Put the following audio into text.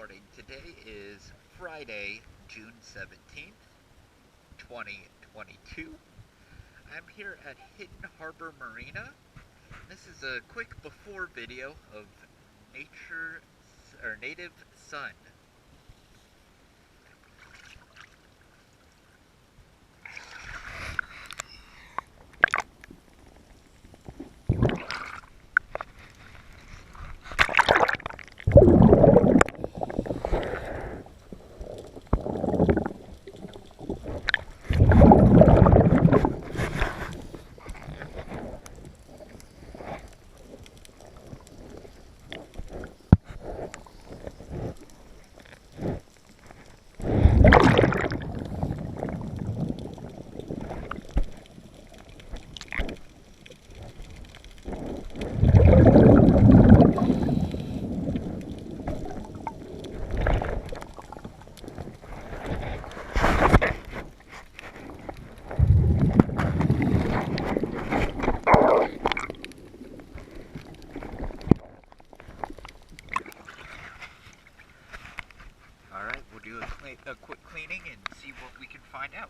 morning. Today is Friday, June 17th, 2022. I'm here at Hidden Harbor Marina. This is a quick before video of native sun. Alright, we'll do a quick cleaning and see what we can find out.